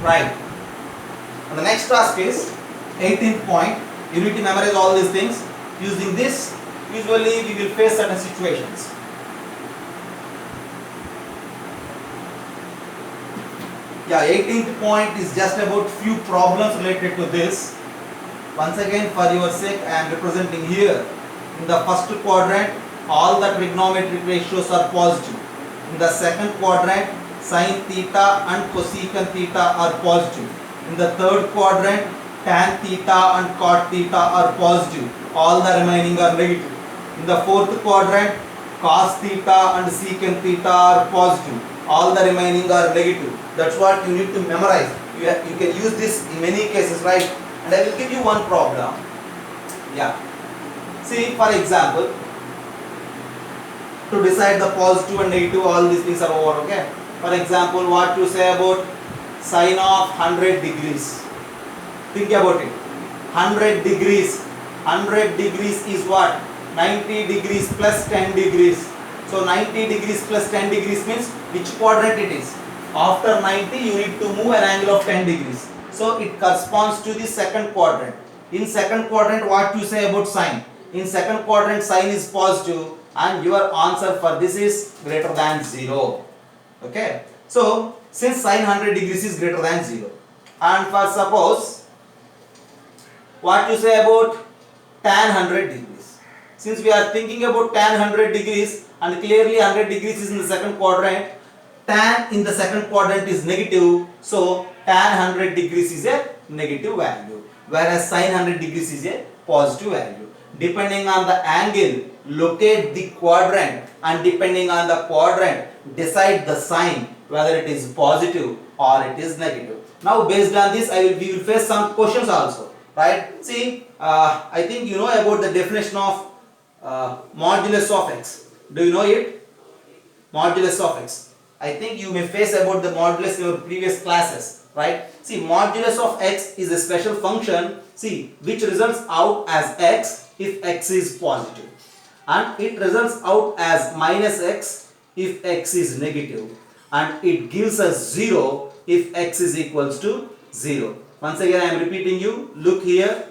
Right. And the next task is 18th point. You need to memorize all these things. Using this, usually we will face certain situations. Yeah, 18th point is just about few problems related to this. Once again, for your sake, I am representing here. In the first quadrant, all the trigonometric ratios are positive. In the second quadrant, sin theta and cosecant theta are positive. In the third quadrant, tan theta and cot theta are positive. All the remaining are negative. In the fourth quadrant, cos theta and secant theta are positive. All the remaining are negative. That's what you need to memorize. You can use this in many cases, right? And I will give you one problem. Yeah. See, for example, to decide the positive and negative, all these things are over, okay? For example, what to say about sine of 100 degrees? Think about it. 100 degrees. 100 degrees is what? 90 degrees plus 10 degrees. So 90 degrees plus 10 degrees means which quadrant it is? After 90, you need to move an angle of 10 degrees. So it corresponds to the second quadrant. In second quadrant, what you say about sine? In second quadrant, sine is positive and your answer for this is greater than 0. Okay. So since sine 100 degrees is greater than 0, and for suppose what you say about tan 100 degrees. Since we are thinking about tan 100 degrees and clearly 100 degrees is in the second quadrant, tan in the second quadrant is negative, so tan 100 degrees is a negative value, whereas sine 100 degrees is a positive value. Depending on the angle, locate the quadrant, and depending on the quadrant, decide the sign whether it is positive or it is negative. Now based on this, we will face some questions also, right? See, I think you know about the definition of modulus of x. Do you know it? Modulus of x. I think you may face about the modulus in your previous classes, right? See, modulus of x is a special function, see, which results out as x if x is positive, and it results out as minus x if x is negative, and it gives us 0 if x is equals to 0. Once again I am repeating you, look here.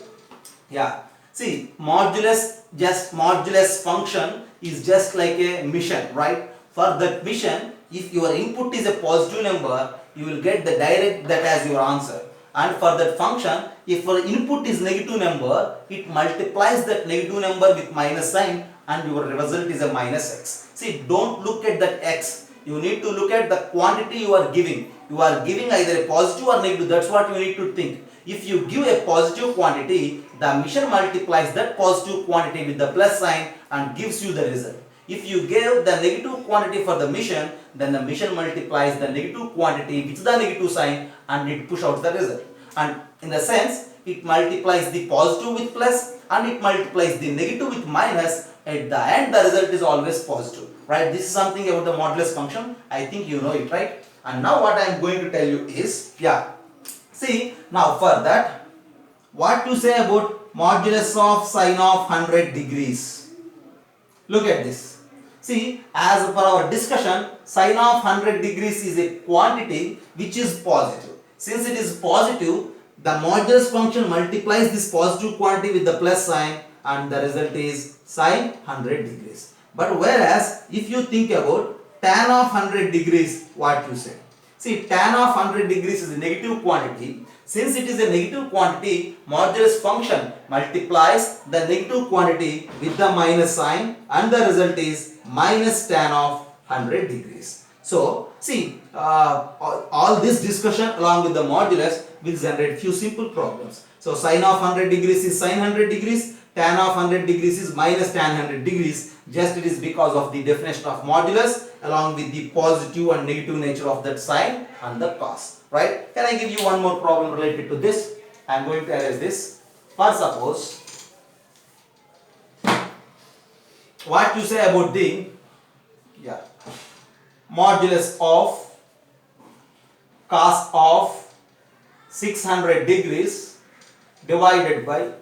Yeah, see, modulus function is just like a mission, right? For that mission, if your input is a positive number, you will get the direct that as your answer. And for that function, if your input is negative number, it multiplies that negative number with minus sign and your result is a minus x. See, don't look at that x. You need to look at the quantity you are giving. You are giving either a positive or negative. That's what you need to think. If you give a positive quantity, the mission multiplies that positive quantity with the plus sign and gives you the result. If you give the negative quantity for the mission, then the mission multiplies the negative quantity with the negative sign and it pushes out the result. And in the sense, it multiplies the positive with plus and it multiplies the negative with minus. At the end, the result is always positive, right? This is something about the modulus function. I think you know it, right? And now what I am going to tell you is, yeah, see, now for that, what to say about modulus of sine of 100 degrees? Look at this. See, as per our discussion, sine of 100 degrees is a quantity which is positive. Since it is positive, the modulus function multiplies this positive quantity with the plus sign and the result is sine 100 degrees. But whereas, if you think about tan of 100 degrees, what you say? See, tan of 100 degrees is a negative quantity. Since it is a negative quantity, modulus function multiplies the negative quantity with the minus sign and the result is minus tan of 100 degrees. So, see, all this discussion along with the modulus will generate few simple problems. So, sine of 100 degrees is sine 100 degrees, tan of 100 degrees is minus tan 100 degrees. Just it is because of the definition of modulus along with the positive and negative nature of that sine and the cos, right? Can I give you one more problem related to this? I am going to erase this. For suppose, what you say about the modulus of cos of 600 degrees divided by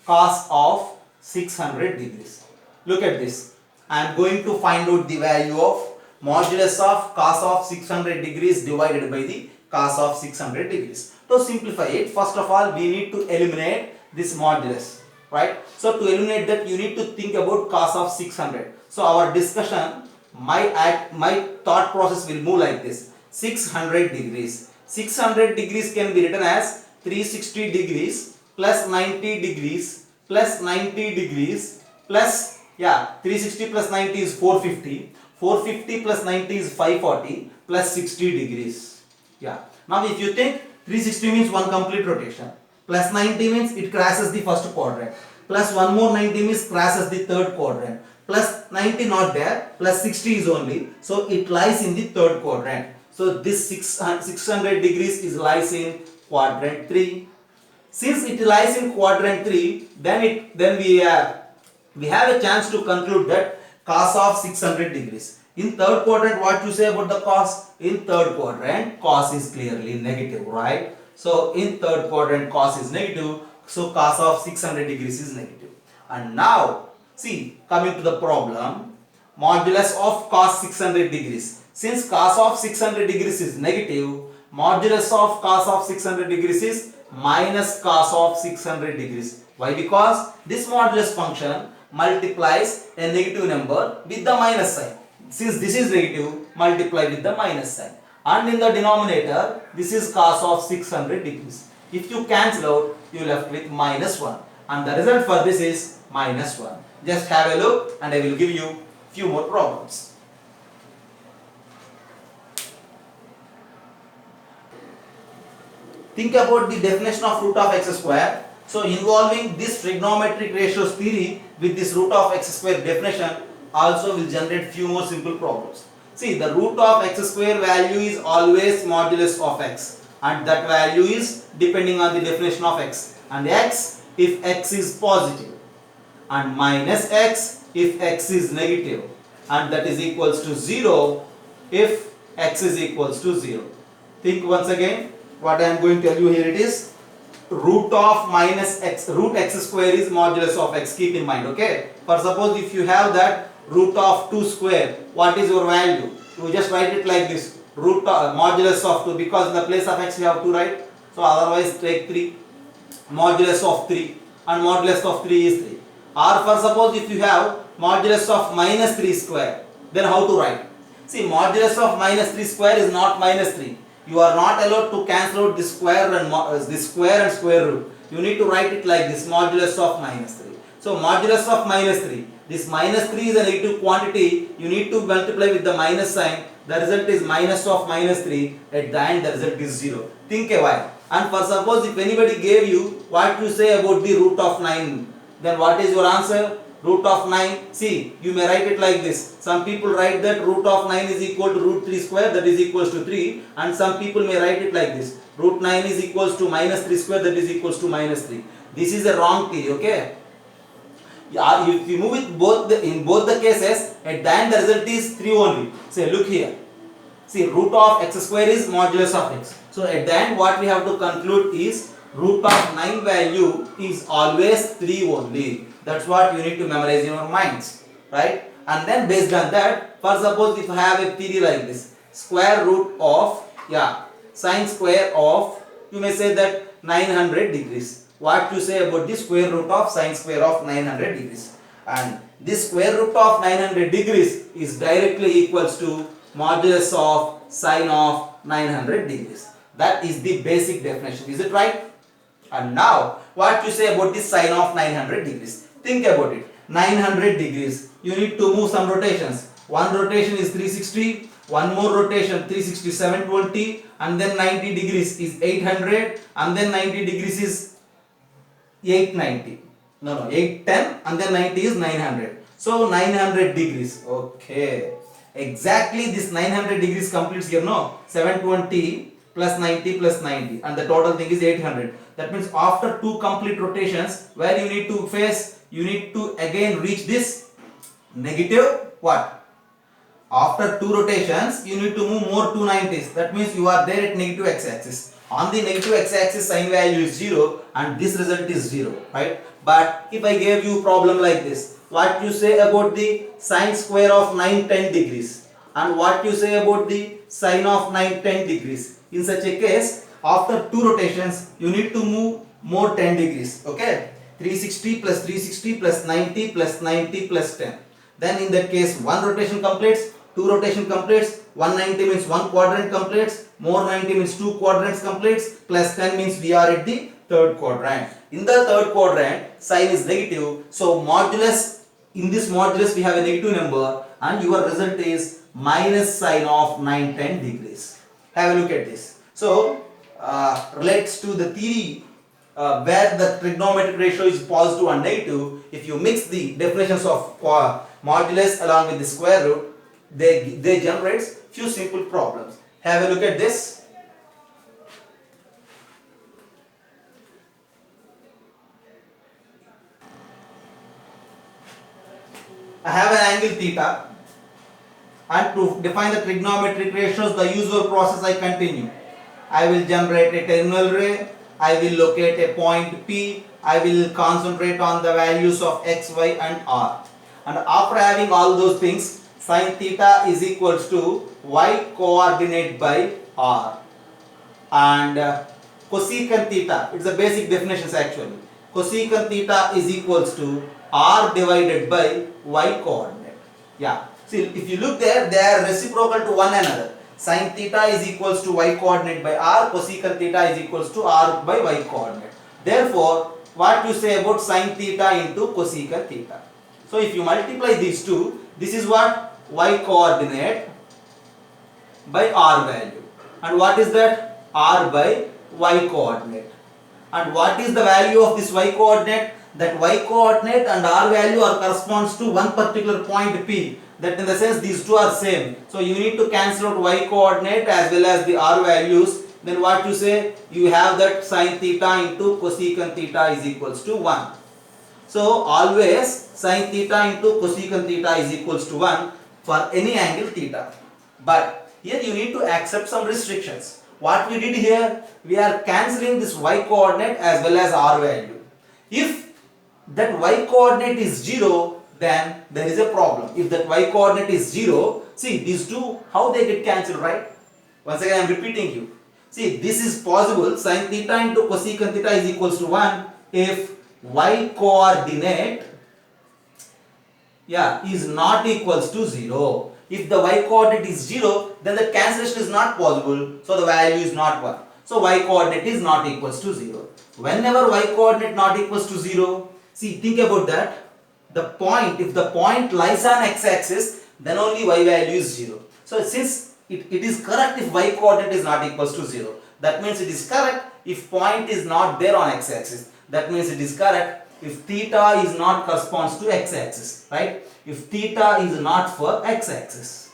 cos of 600 degrees. Look at this. I am going to find out the value of modulus of cos of 600 degrees divided by the cos of 600 degrees. To simplify it, first of all we need to eliminate this modulus, right? So to eliminate that you need to think about cos of 600. So our discussion, my thought process will move like this. 600 degrees. 600 degrees can be written as 360 degrees plus 90 degrees plus 90 degrees plus, 360 plus 90 is 450. 450 plus 90 is 540 plus 60 degrees. Yeah. Now if you think 360 means one complete rotation, plus 90 means it crosses the first quadrant, plus one more 90 means crosses the third quadrant, plus 90 not there, plus 60 is only, so it lies in the third quadrant. So this 600 degrees is lies in quadrant 3. Since it lies in quadrant 3, then we have a chance to conclude that cos of 600 degrees. In third quadrant, what you say about the cos? In third quadrant, cos is clearly negative, right? So in third quadrant, cos is negative. So cos of 600 degrees is negative. And now, see, coming to the problem, modulus of cos 600 degrees. Since cos of 600 degrees is negative, modulus of cos of 600 degrees is minus cos of 600 degrees. Why? Because this modulus function multiplies a negative number with the minus sign. Since this is negative, multiply with the minus sign. And in the denominator, this is cos of 600 degrees. If you cancel out, you left with minus 1. And the result for this is minus 1. Just have a look and I will give you few more problems. Think about the definition of root of x square. So involving this trigonometric ratios theory with this root of x square definition also will generate few more simple problems. See, the root of x square value is always modulus of x, and that value is depending on the definition of x, and x if x is positive, and minus x if x is negative, and that is equals to 0 if x is equals to 0. Think once again what I am going to tell you here. It is root of minus x, root x square is modulus of x. Keep in mind, okay? For suppose if you have that root of 2 square, what is your value? You just write it like this, root of modulus of 2, because in the place of x we have 2, right? So otherwise take 3, modulus of 3, and modulus of 3 is 3. Or for suppose if you have modulus of minus 3 square, then how to write? See, modulus of minus 3 square is not minus 3. You are not allowed to cancel out this square and square root. You need to write it like this, modulus of minus 3. So modulus of minus 3. This minus 3 is a negative quantity. You need to multiply with the minus sign. The result is minus of minus 3. At the end the result is 0. Think a while. And for suppose if anybody gave you what you say about the root of 9, then what is your answer? Root of 9. See, you may write it like this. Some people write that root of 9 is equal to root 3 square, that is equals to 3. And some people may write it like this. Root 9 is equals to minus 3 square, that is equals to minus 3. This is a wrong theory, okay? If you move it in both the cases, at the end the result is 3 only. Say, look here. See, root of x square is modulus of x. So at the end what we have to conclude is root of 9 value is always 3 only. That's what you need to memorize in your minds, right? And then based on that, for suppose if I have a theory like this, square root of, sine square of, you may say that 900 degrees. What you say about the square root of sine square of 900 degrees? And this square root of 900 degrees is directly equals to modulus of sine of 900 degrees. That is the basic definition. Is it right? And now, what you say about this sine of 900 degrees? Think about it. 900 degrees. You need to move some rotations. One rotation is 360. One more rotation 360, 720. And then 90 degrees is 800. And then 90 degrees is 890. No, 810. And then 90 is 900. So 900 degrees. Okay. Exactly this 900 degrees completes here. No. 720 plus 90 plus 90. And the total thing is 800. That means after 2 complete rotations, where you need to face, you need to again reach this negative what? After 2 rotations, you need to move more 290s. That means you are there at negative x-axis. On the negative x-axis, sine value is 0 and this result is 0, right? But if I gave you problem like this, what you say about the sine square of 910 degrees and what you say about the sine of 910 degrees? In such a case, after 2 rotations, you need to move more 10 degrees. Okay, 360 plus 360 plus 90 plus 90 plus 10. Then in that case, 1 rotation completes, 2 rotation completes, 190 means 1 quadrant completes, more 90 means 2 quadrants completes, plus 10 means we are at the third quadrant. In the third quadrant, sign is negative, so modulus, in this modulus we have a negative number, and your result is minus sign of 910 degrees. Have a look at this. So relates to the theory where the trigonometric ratio is positive and negative. If you mix the definitions of modulus along with the square root, they generate few simple problems. Have a look at this. I have an angle theta, and to define the trigonometric ratios, the usual process I continue. I will generate a terminal ray, I will locate a point P, I will concentrate on the values of x, y and r. And after having all those things, sin theta is equals to y coordinate by r. And cosecant theta, it's the basic definitions actually. Cosecant theta is equals to r divided by y coordinate. Yeah. See, if you look there, they are reciprocal to one another. Sin theta is equals to y coordinate by r, cosecant theta is equals to r by y coordinate. Therefore, what you say about sin theta into cosecant theta? So if you multiply these two, this is what? Y coordinate by r value. And what is that? R by y coordinate. And what is the value of this y coordinate? That y coordinate and r value are corresponds to one particular point P. That in the sense these two are same. So you need to cancel out y coordinate as well as the r values. Then what you say? You have that sin theta into cosecant theta is equals to 1. So always sin theta into cosecant theta is equals to 1 for any angle theta. But here you need to accept some restrictions. What we did here, we are cancelling this y coordinate as well as r value. If that y coordinate is 0, then there is a problem. If that y coordinate is 0, see these two, how they get cancelled, right? Once again I am repeating you. See, this is possible, sin theta into cosecant theta is equals to 1 if y coordinate is not equals to 0. If the y coordinate is 0, then the cancellation is not possible, so the value is not 1. So y coordinate is not equals to 0. Whenever y coordinate not equals to 0, see, think about that. The point, if the point lies on x-axis, then only y value is 0. So since it is correct if y coordinate is not equals to 0, that means it is correct if point is not there on x-axis. That means it is correct if theta is not corresponds to x-axis, right? If theta is not for x-axis.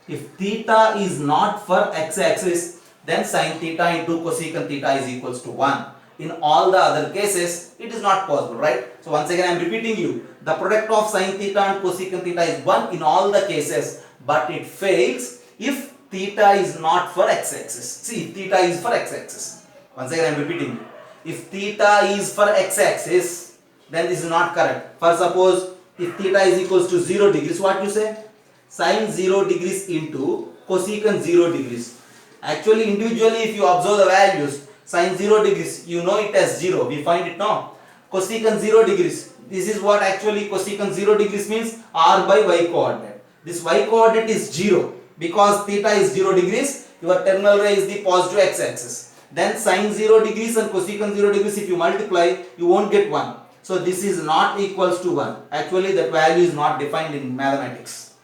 If theta is not for x-axis, then sin theta into cosecant theta is equals to 1. In all the other cases, it is not possible, right? So once again I am repeating you, the product of sin theta and cosecant theta is 1 in all the cases, but it fails if theta is not for x-axis. See, if theta is for x-axis. Once again I am repeating you. If theta is for x-axis, then this is not correct. For suppose, if theta is equals to 0 degrees, what you say? Sin 0 degrees into cosecant 0 degrees. Actually, individually, if you observe the values, sin 0 degrees, you know it as 0. We find it now. Cosecant 0 degrees. This is what actually cosecant 0 degrees means, r by y coordinate. This y coordinate is 0 because theta is 0 degrees. Your terminal ray is the positive x-axis. Then sin 0 degrees and cosecant 0 degrees, if you multiply, you won't get 1. So this is not equals to 1. Actually, that value is not defined in mathematics.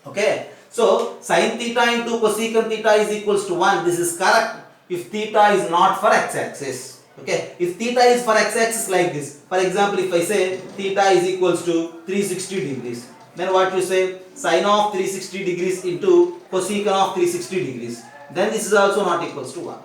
Okay. So sin theta into cosecant theta is equals to 1. This is correct if theta is not for x-axis. Okay. If theta is for x-axis like this, for example, if I say theta is equals to 360 degrees, then what you say? Sin of 360 degrees into cosecant of 360 degrees. Then this is also not equals to 1.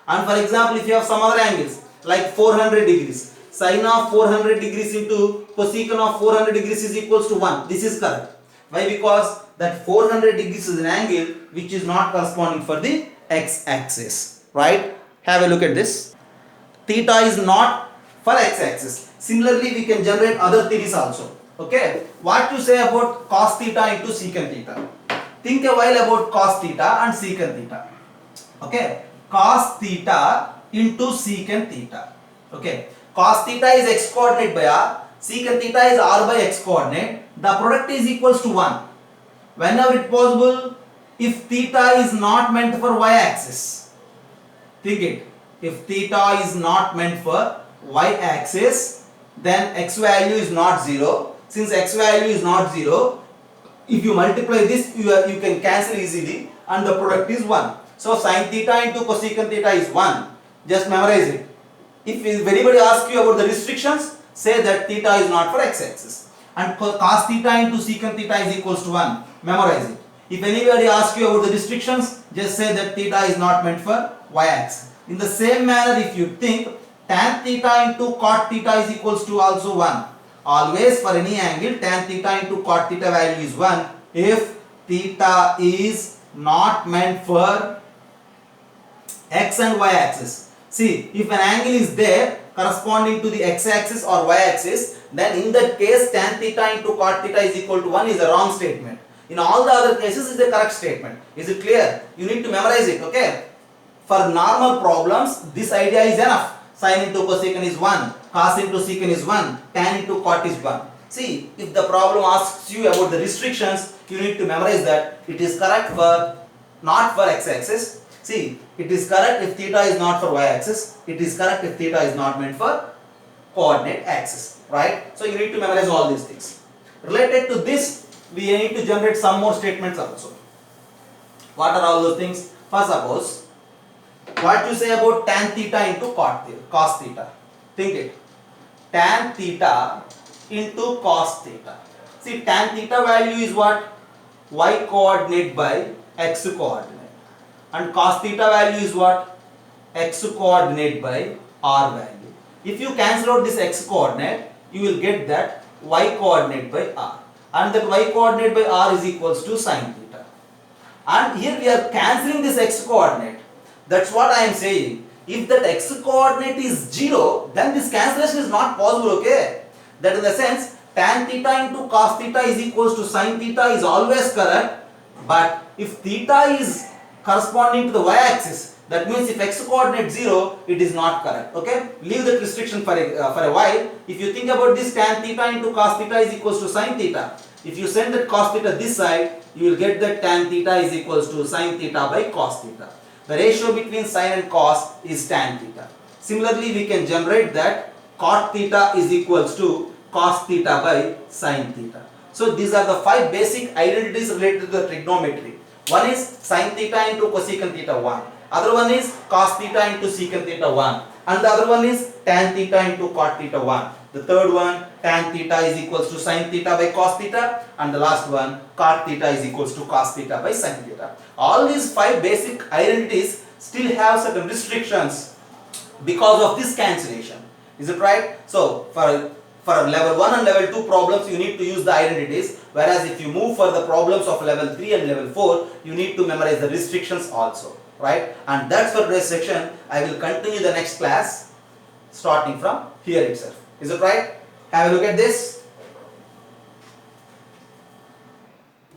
And for example, if you have some other angles like 400 degrees, sin of 400 degrees into cosecant of 400 degrees is equals to 1. This is correct. Why? Because that 400 degrees is an angle which is not corresponding for the x-axis. Right? Have a look at this. Theta is not for x-axis. Similarly, we can generate other theories also. Okay? What you say about cos theta into secant theta? Think a while about cos theta and secant theta. Okay, cos theta into secant theta. Okay, cos theta is x coordinate by r, secant theta is r by x coordinate. The product is equals to 1. Whenever it possible, if theta is not meant for y axis, think it. If theta is not meant for y axis, then x value is not 0. Since x value is not 0, if you multiply this, you can cancel easily and the product is 1. So sin theta into cosecant theta is 1. Just memorize it. If anybody asks you about the restrictions, say that theta is not for x axis. And cos theta into secant theta is equals to 1. Memorize it. If anybody asks you about the restrictions, just say that theta is not meant for y axis. In the same manner, if you think tan theta into cot theta is equals to also 1. Always for any angle, tan theta into cot theta value is 1 if theta is not meant for x and y axis. See, if an angle is there corresponding to the x axis or y axis, then in that case tan theta into cot theta is equal to 1 is a wrong statement. In all the other cases is a correct statement. Is it clear? You need to memorize it, okay? For normal problems, this idea is enough. Sin into cosecant is 1, cos into secant is 1, tan into cot is 1. See, if the problem asks you about the restrictions, you need to memorize that it is correct for not for x axis. See, it is correct if theta is not for y axis. It is correct if theta is not meant for coordinate axis, right? So you need to memorize all these things. Related to this, we need to generate some more statements also. What are all those things? First, suppose what you say about tan theta into cos theta. Think it. Tan theta into cos theta. See, tan theta value is what? Y coordinate by x coordinate. And cos theta value is what? X coordinate by r value. If you cancel out this x coordinate, you will get that y coordinate by r. And that y coordinate by r is equals to sin theta. And here we are cancelling this x coordinate. That's what I am saying. If that x coordinate is 0, then this cancellation is not possible, okay? That in the sense, tan theta into cos theta is equals to sin theta is always correct. But if theta is corresponding to the y axis, that means if x coordinate 0, it is not correct, okay? Leave that restriction for a while. If you think about this, tan theta into cos theta is equals to sin theta. If you send that cos theta this side, you will get that tan theta is equals to sin theta by cos theta. The ratio between sin and cos is tan theta. Similarly, we can generate that cot theta is equals to cos theta by sin theta. So these are the 5 basic identities related to the trigonometry. One is sin theta into cosecant theta 1. Other one is cos theta into secant theta 1. And the other one is tan theta into cot theta 1. The third one, tan theta is equals to sin theta by cos theta. And the last one, cot theta is equals to cos theta by sin theta. All these 5 basic identities still have certain restrictions because of this cancellation. Is it right? So, for level 1 and level 2 problems, you need to use the identities. Whereas if you move for the problems of level 3 and level 4, you need to memorize the restrictions also. Right? And that's for today's section. I will continue the next class starting from here itself. Is it right? Have a look at this.